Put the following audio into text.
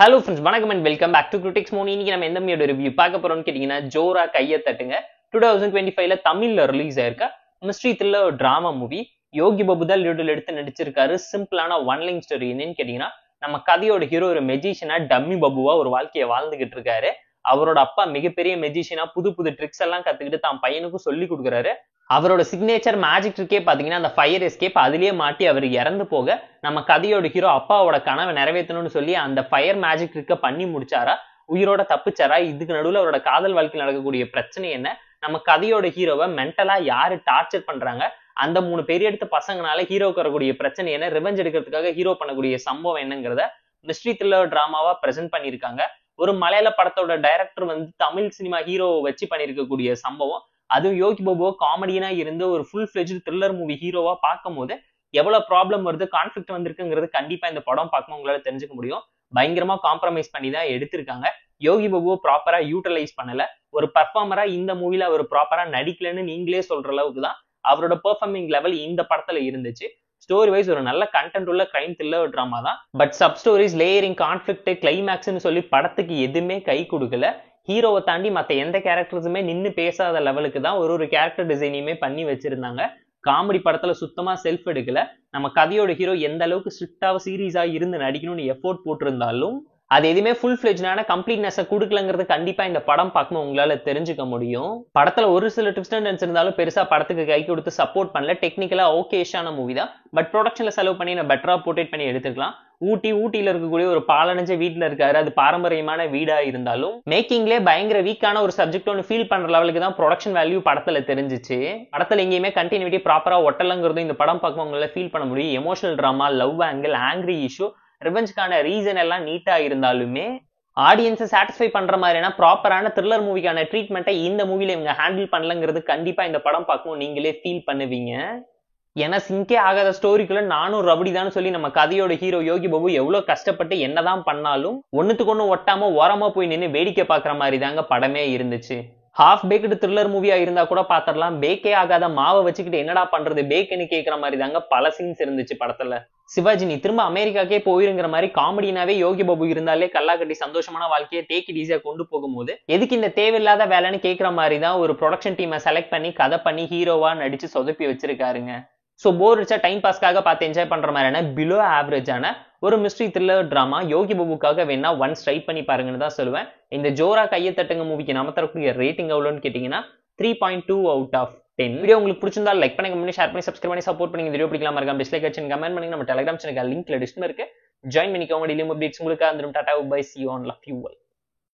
Hello friends, வணக்கம் and welcome back to critics மோனி. இன்னைக்கு நம்ம எந்த மூவியோட ரிவ்யூ பார்க்க போறோம்னு கேட்டீங்கன்னா, ஜோரா கையை தட்டுங்க 2025ல தமிழ்ல ரிலீஸ் ஆயிருக்க mystery thriller drama movie. Yogi Babu தான் லீடில் எடுத்து நடிச்சிருக்காரு. சிம்பிளான ஒன் லைன் ஸ்டோரி. என்னன்னு கேட்டீங்கன்னா, நம்ம கதையோட ஹீரோ ஒரு மெஜிஷியனா டம்மி பாபுவா ஒரு வாழ்க்கையை வாழ்ந்துகிட்டு இருக்காரு. அவரோட அப்பா மிகப்பெரிய மெஜிஷியனா புது புது ட்ரிக்ஸ் எல்லாம் கத்துக்கிட்டு தான் பையனுக்கும் சொல்லி கொடுக்குறாரு. அவரோட சிக்னேச்சர் மேஜிக் ட்ரிக்கே பாத்தீங்கன்னா அந்த ஃபயர் எஸ்கேப், அதுலயே மாட்டி அவர் இறந்து போக நம்ம கதையோட ஹீரோ அப்பாவோட கனவை நிறைவேற்றணும்னு சொல்லி அந்த ஃபயர் மேஜிக் ட்ரிக்க பண்ணி முடிச்சாரா, உயிரோட தப்பிச்சாரா, இதுக்கு நடுவில் அவரோட காதல் வாழ்க்கையில் நடக்கக்கூடிய பிரச்சனை என்ன, நம்ம கதையோட ஹீரோவை மென்டலா யாரு டார்ச்சர் பண்றாங்க, அந்த 3 பெரிய எடுத்த பசங்கனால ஹீரோக்கு வரக்கூடிய பிரச்சனை என்ன, ரிவெஞ்ச் எடுக்கிறதுக்காக ஹீரோ பண்ணக்கூடிய சம்பவம் என்னங்கிறத மிஸ்ட்ரி த்ரில்லர் டிராமாவா பிரசென்ட் பண்ணியிருக்காங்க. ஒரு மலையாள படத்தோட டைரக்டர் தமிழ் சினிமா ஹீரோவை வச்சு பண்ணியிருக்கக்கூடிய சம்பவம், அதுவும் யோகி பாபுவா காமெடியனா இருந்து ஒரு ஃபுல் ஃபிளெஜ்டு த்ரில்லர் மூவி ஹீரோவா பார்க்கும் போது எவ்வளவு ப்ராப்ளம் வருது, கான்ஃபிளிக்ட் வந்திருக்குங்கிறது கண்டிப்பா இந்த படம் பார்க்கும் உங்களால தெரிஞ்சுக்க முடியும். பயங்கரமா காம்ப்ரமைஸ் பண்ணி தான் எடுத்திருக்காங்க. யோகி பாபுவை ப்ராப்பரா யூட்டிலைஸ் பண்ணல. ஒரு பர்ஃபார்மரா இந்த மூவில அவர் ப்ராப்பரா நடிக்கலன்னு நீங்களே சொல்ற அளவுக்கு தான் அவரோட பெர்ஃபார்மிங் லெவல் இந்த படத்துல இருந்துச்சு. ஸ்டோரி வைஸ் ஒரு நல்ல கண்டென்ட் உள்ள கிரைம் த்ரில்லர் டிராமா தான். But sub stories, layering, conflict, கிளைமேக்ஸ்னு சொல்லி படத்துக்கு எதுவுமே கை கொடுக்கல. ஹீரோவை தாண்டி மற்ற எந்த கேரக்டர்ஸுமே நின்று பேசாத லெவலுக்கு தான் ஒரு கேரக்டர் டிசைனையுமே பண்ணி வச்சிருந்தாங்க. காமெடி படத்துல சுத்தமா செல்ஃப் எடுக்கல. நம்ம கதையோட ஹீரோ எந்த அளவுக்கு ஸ்ட்ரிக்டா சீரியஸா இருந்து நடிக்கணும்னு எஃபோர்ட் போட்டிருந்தாலும் அது எதுவுமே ஃபுல் ஃபிளெஜ்டான கம்ப்ளீட்னஸ் கொடுக்கலங்கிறது கண்டிப்பா இந்த படம் பார்க்கும்போது உங்களால தெரிஞ்சுக்க முடியும். படத்துல ஒரு சில ட்விஸ்ட் அண்ட் டர்ன்ஸ் இருந்தாலும் பெருசா படத்துக்கு கை கொடுத்து சப்போர்ட் பண்ணல. டெக்னிக்கலா ஓகேஷான மூவி தான். பட் ப்ரொடக்ஷன்ல செலவு பண்ணி நான் பெட்டரா போர்ட்ரேட் பண்ணி எடுத்துக்கலாம். ஊட்டியில இருக்கக்கூடிய ஒரு பாலடைஞ்ச வீட்டுல இருக்காரு. அது பாரம்பரியமான வீடா இருந்தாலும் மேக்கிங்லேயே பயங்கர வீக்கான ஒரு சப்ஜெக்ட் ஒன்று ஃபீல் பண்ற லெவலுக்கு தான் ப்ரொடக்ஷன் வேல்யூ படத்துல தெரிஞ்சிச்சு. படத்துல எங்கேயுமே கண்டினியூட்டி ப்ராப்பரா ஒட்டலங்கிறதும் இந்த படம் பார்க்கும் உங்களால ஃபீல் பண்ண முடியும். Emotional drama, love angle, angry issue, ரிவெஞ்சுக்கான ரீசன் எல்லாம் நீட்டா இருந்தாலுமே ஆடியன்ஸை சாட்டிஸ்ஃபை பண்ற மாதிரியான ப்ராப்பரான த்ரில்லர் மூவிக்கான ட்ரீட்மெண்ட்டை இந்த மூவில இவங்க ஹேண்டில் பண்ணலங்கிறது கண்டிப்பா இந்த படம் பார்க்கும் நீங்களே ஃபீல் பண்ணுவீங்க. ஏன்னா சிங்கே ஆகாத ஸ்டோரிக்குள்ள நானும் ரபடிதான்னு சொல்லி நம்ம கதையோட ஹீரோ யோகி பாபு எவ்வளவு கஷ்டப்பட்டு என்னதான் பண்ணாலும் ஒண்ணுத்துக்கு ஒண்ணு ஒட்டாம ஓரமா போய் நின்று வேடிக்கை பாக்குற மாதிரி தாங்க படமே இருந்துச்சு. ஹாஃப் பேக்டு த்ரில்லர் மூவியா இருந்தா கூட பாத்திரலாம். பேக்கே ஆகாத மாவை வச்சுக்கிட்டு என்னடா பண்றது பேக்குன்னு கேட்கிற மாதிரி தாங்க பல சீன்ஸ் இருந்துச்சு படத்துல. சிவாஜி நீ திரும்ப அமெரிக்காக்கே போயிருங்கிற மாதிரி காமெடினாவே யோகி பாபு இருந்தாலே கல்லா கட்டி சந்தோஷமான வாழ்க்கையை டேக் இட் ஈஸியா கொண்டு போகும்போது எதுக்கு இந்த தேவையில்லாத வேலைன்னு கேட்கிற மாதிரி தான் ஒரு ப்ரொடக்ஷன் டீமை செலக்ட் பண்ணி கதை பண்ணி ஹீரோவா நடிச்சு சொதப்பி வச்சிருக்காருங்க. ஸோ போர் அடிச்சா டைம் பாஸ்க்காக பார்த்து என்ஜாய் பண்ற மாதிரியான பிலோ ஆவரேஜான ஒரு மிஸ்ட்ரி த்ரில்லர் டிராமா யோகி பாபுக்காக வேணா ஒன்ஸ் ட்ரை பண்ணி பாருங்கன்னு தான் சொல்லுவேன். இந்த ஜோரா கையை தட்டுங்க மூவிக்கு நம்ம தரக்கூடிய ரேட்டிங் எவ்வளோன்னு கேட்டீங்கன்னா 3.2 out of 10. வீடியோ உங்களுக்கு பிடிச்சிருந்தா லைக் பண்ணி, கமெண்ட் பண்ணி, ஷேர் பண்ணி, சப்ஸ்கிரைப் பண்ணி சப்போர்ட் பண்ணி. வீடியோ பிடிக்கலாம் மறக்காம டிஸ்லைக் அடிச்சு கமெண்ட் பண்ணி. நம்ம டெலிகிராம் சேனல் லிங்க்ல டிஸ்பிளே இருக்கு, ஜாயின் பண்ணிக்கோங்க. டெய்லி அப்டேட்ஸ் உங்களுக்கு வந்துடும். Tata bye, see you on love you all.